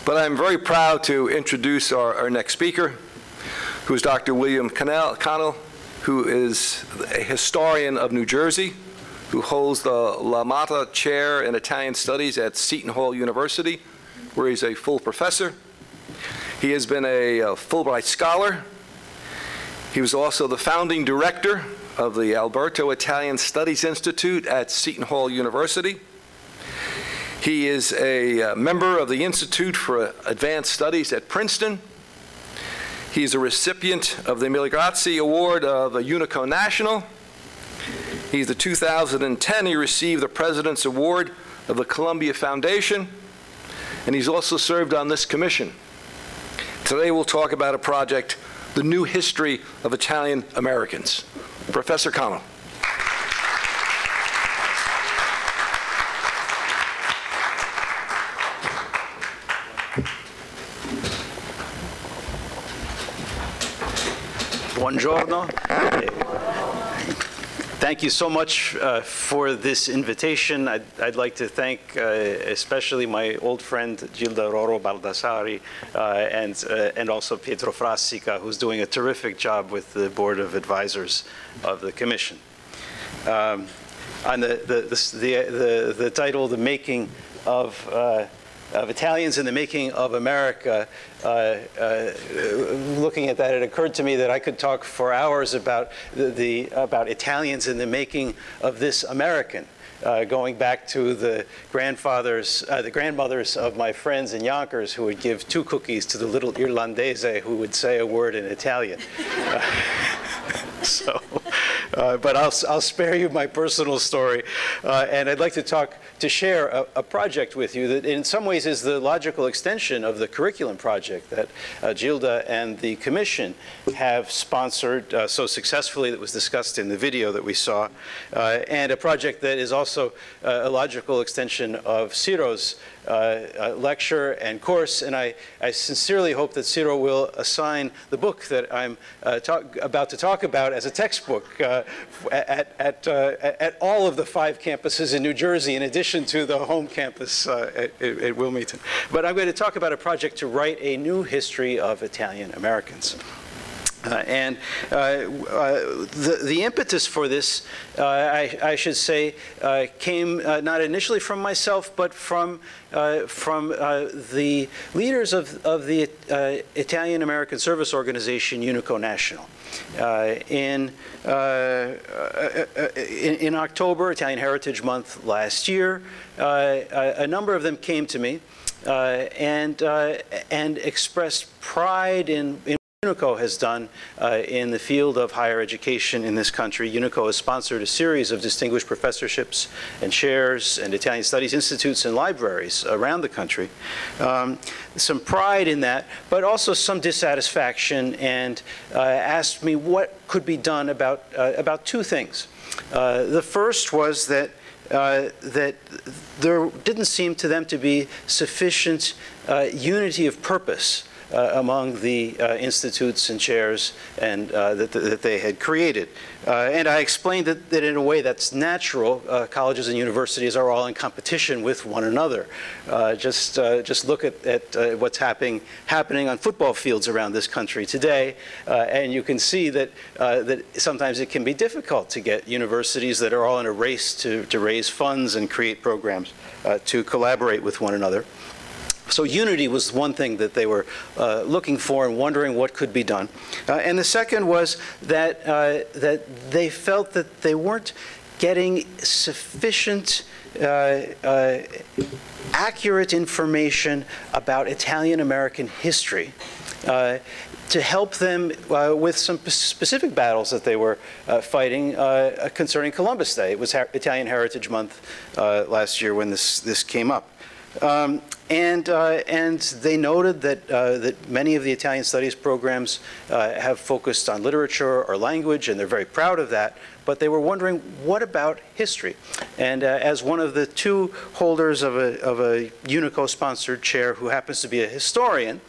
But I'm very proud to introduce our next speaker, who is Dr. William Connell, who is a historian of New Jersey, who holds the La Mata Chair in Italian Studies at Seton Hall University, where he's a full professor. He has been a Fulbright Scholar. He was also the founding director of the Alberto Italian Studies Institute at Seton Hall University. He is a member of the Institute for Advanced Studies at Princeton. He's a recipient of the Miligrazzi Award of the Unico National. He's the 2010, he received the President's Award of the Columbia Foundation, and he's also served on this commission. Today we'll talk about a project, The New History of Italian Americans. Professor Connell. Buongiorno. Thank you so much for this invitation. I'd like to thank especially my old friend Gilda Roro Baldassari and also Pietro Frassica, who's doing a terrific job with the Board of Advisors of the Commission. On the title, The Making of Italians in the Making of America, looking at that, it occurred to me that I could talk for hours about about Italians in the making of this American, going back to the grandmothers of my friends in Yonkers who would give 2 cookies to the little Irlandese who would say a word in Italian. But I'll spare you my personal story, and I'd like to share a project with you that in some ways is the logical extension of the curriculum project that Gilda and the Commission have sponsored so successfully, that was discussed in the video that we saw, and a project that is also a logical extension of Ciro's lecture and course, and I sincerely hope that Ciro will assign the book that I'm about to talk about as a textbook at all of the 5 campuses in New Jersey, in addition to the home campus at Wilmington. But I'm going to talk about a project to write a new history of Italian Americans. The impetus for this, I should say, came not initially from myself, but from the leaders of the Italian American Service Organization, Unico National. In October, Italian Heritage Month last year, a number of them came to me and expressed pride in Unico has done in the field of higher education in this country. Unico has sponsored a series of distinguished professorships and chairs and Italian studies institutes and libraries around the country. Some pride in that, but also some dissatisfaction, and asked me what could be done about 2 things. The first was that there didn't seem to them to be sufficient unity of purpose among the institutes and chairs and that they had created. And I explained that in a way that's natural. Colleges and universities are all in competition with one another. Just look at what's happening on football fields around this country today, and you can see that, that sometimes it can be difficult to get universities that are all in a race to raise funds and create programs to collaborate with one another. So unity was one thing that they were looking for and wondering what could be done. And the second was that, that they felt that they weren't getting sufficient accurate information about Italian American history to help them with some specific battles that they were fighting concerning Columbus Day. It was Italian Heritage Month last year when this came up. And they noted that, that many of the Italian studies programs have focused on literature or language, and they're very proud of that. But they were wondering, what about history? And as one of the 2 holders of a Unico-sponsored chair who happens to be a historian,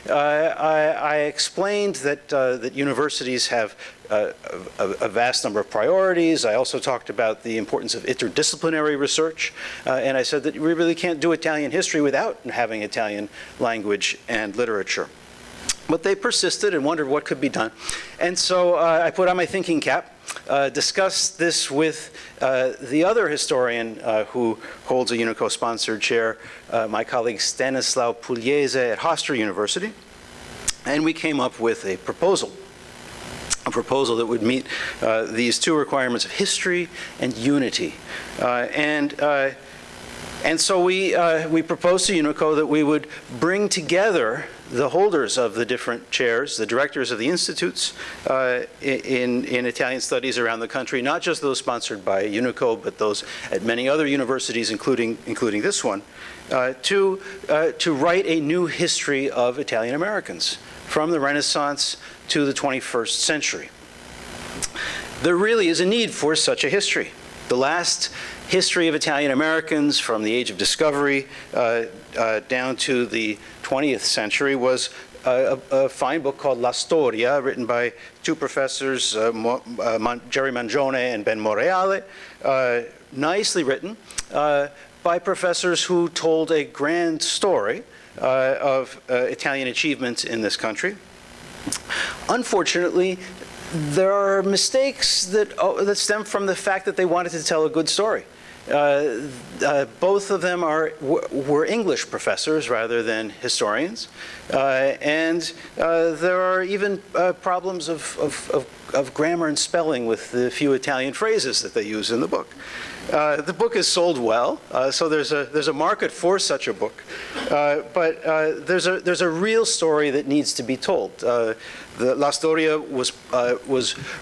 I explained that, that universities have a vast number of priorities. I also talked about the importance of interdisciplinary research. And I said that we really can't do Italian history without without having Italian language and literature. But they persisted and wondered what could be done. And so I put on my thinking cap, discussed this with the other historian who holds a UNESCO-sponsored chair, my colleague Stanislaw Pugliese at Hofstra University, and we came up with a proposal that would meet these two requirements of history and unity. And so we proposed to UNESCO that we would bring together the holders of the different chairs, the directors of the institutes in Italian studies around the country, not just those sponsored by UNESCO, but those at many other universities, including this one, to write a new history of Italian Americans from the Renaissance to the 21st century. There really is a need for such a history. The last history of Italian Americans from the Age of Discovery down to the 20th century was a fine book called La Storia, written by two professors, Jerry Mangione and Ben Moreale, nicely written by professors who told a grand story of Italian achievements in this country. Unfortunately, there are mistakes that stem from the fact that they wanted to tell a good story. Both of them were English professors rather than historians, and there are even problems of grammar and spelling with the few Italian phrases that they use in the book. The book is sold well, so there's a market for such a book, but there's a real story that needs to be told. The La Storia was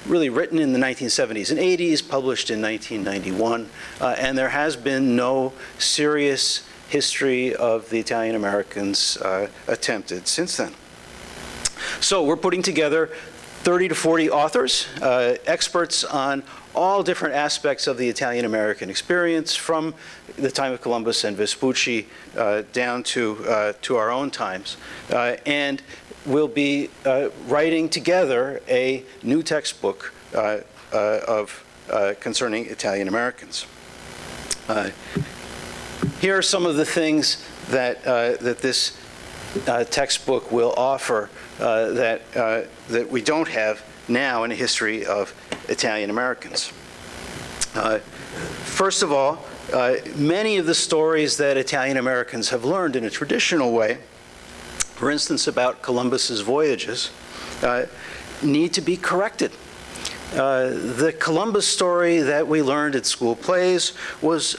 really written in the 1970s and 80s, published in 1991, and there has been no serious history of the Italian Americans attempted since then. So we're putting together 30 to 40 authors, experts on all different aspects of the Italian-American experience, from the time of Columbus and Vespucci down to our own times. And we'll be writing together a new textbook concerning Italian-Americans. Here are some of the things that this textbook will offer that we don't have now in a history of Italian Americans. First of all, many of the stories that Italian Americans have learned in a traditional way, for instance about Columbus's voyages, need to be corrected. The Columbus story that we learned at school plays was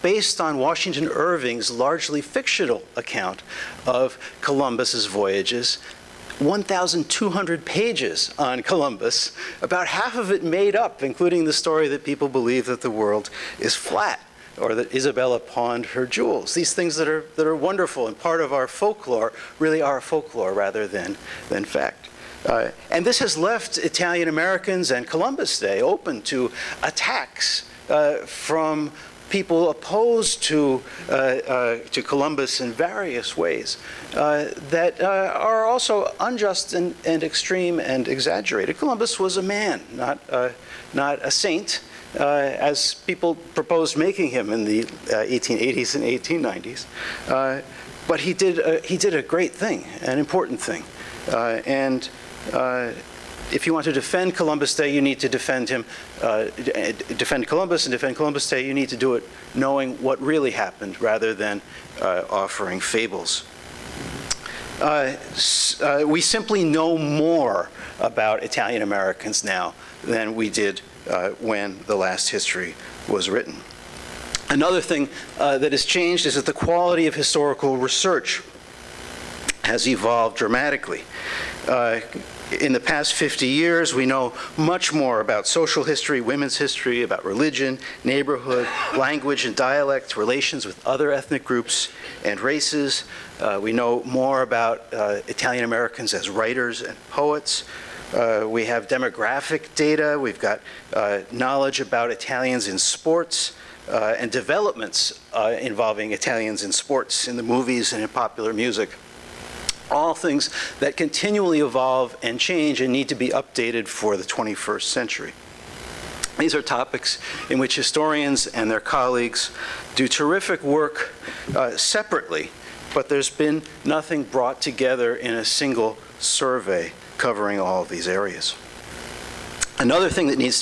based on Washington Irving's largely fictional account of Columbus's voyages. 1,200 pages on Columbus, about half of it made up, including the story that people believe that the world is flat, or that Isabella pawned her jewels. These things that are wonderful and part of our folklore really are folklore rather than fact. And this has left Italian Americans and Columbus Day open to attacks from people opposed to Columbus in various ways that are also unjust and extreme and exaggerated. Columbus was a man, not a saint, as people proposed making him in the 1880s and 1890s. But he did a great thing, an important thing, and if you want to defend Columbus Day, you need to defend him, defend Columbus, and defend Columbus Day, you need to do it knowing what really happened rather than offering fables. We simply know more about Italian Americans now than we did when the last history was written. Another thing that has changed is that the quality of historical research has evolved dramatically. In the past 50 years, we know much more about social history, women's history, about religion, neighborhood, language and dialect, relations with other ethnic groups and races. We know more about Italian Americans as writers and poets. We have demographic data. We've got knowledge about Italians in sports and developments involving Italians in sports, in the movies and in popular music. All things that continually evolve and change and need to be updated for the 21st century. These are topics in which historians and their colleagues do terrific work separately but there's been nothing brought together in a single survey covering all of these areas. Another thing that needs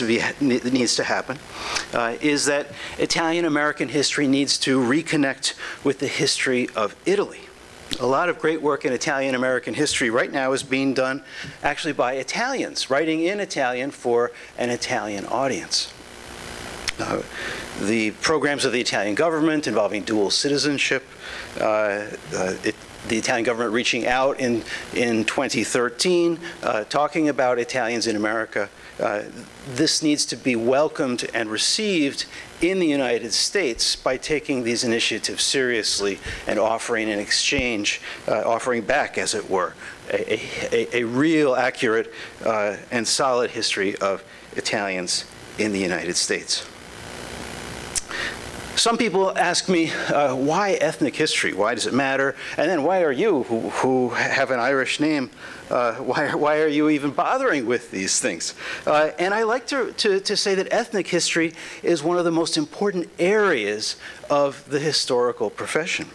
to happen is that Italian-American history needs to reconnect with the history of Italy. A lot of great work in Italian-American history right now is being done actually by Italians, writing in Italian for an Italian audience. The programs of the Italian government involving dual citizenship, the Italian government reaching out in 2013, talking about Italians in America. This needs to be welcomed and received in the United States by taking these initiatives seriously and offering in exchange, offering back, as it were, a real, accurate, and solid history of Italians in the United States. Some people ask me, why ethnic history? Why does it matter? And then why are you, who have an Irish name, why are you even bothering with these things? And I like to say that ethnic history is one of the most important areas of the historical profession.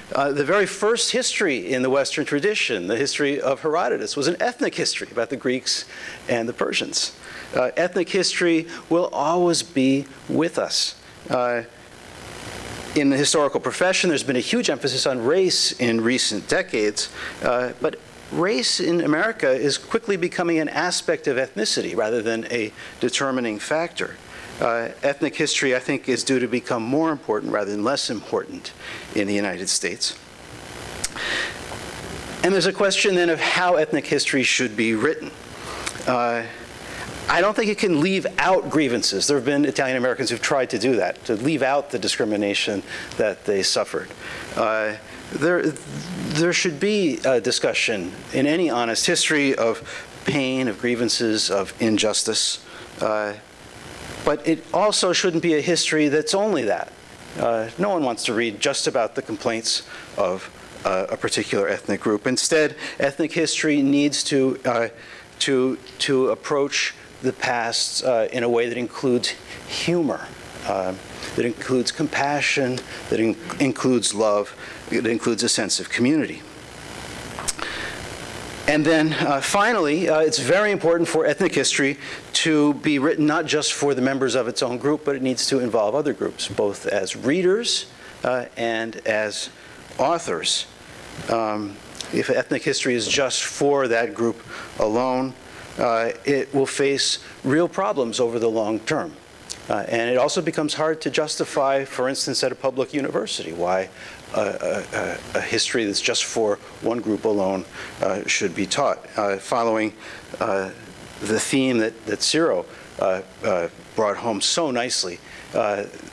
The very first history in the Western tradition, the history of Herodotus, was an ethnic history about the Greeks and the Persians. Ethnic history will always be with us. In the historical profession, there's been a huge emphasis on race in recent decades, but race in America is quickly becoming an aspect of ethnicity rather than a determining factor. Ethnic history, I think, is due to become more important rather than less important in the United States. And there's a question then of how ethnic history should be written. I don't think it can leave out grievances. There have been Italian Americans who've tried to do that, to leave out the discrimination that they suffered. There should be a discussion in any honest history of pain, of grievances, of injustice. But it also shouldn't be a history that's only that. No one wants to read just about the complaints of a particular ethnic group. Instead, ethnic history needs to approach the past in a way that includes humor, that includes compassion, that includes love, that includes a sense of community. And then finally, it's very important for ethnic history to be written not just for the members of its own group, but it needs to involve other groups, both as readers and as authors. If ethnic history is just for that group alone, it will face real problems over the long term. And it also becomes hard to justify, for instance, at a public university, why a history that's just for one group alone should be taught. Following the theme that Ciro brought home so nicely,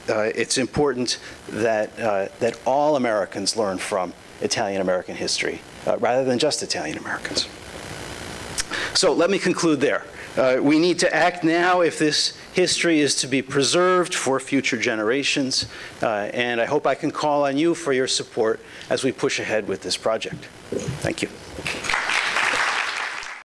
it's important that all Americans learn from Italian-American history, rather than just Italian-Americans. So let me conclude there. We need to act now if this history is to be preserved for future generations, and I hope I can call on you for your support as we push ahead with this project. Thank you.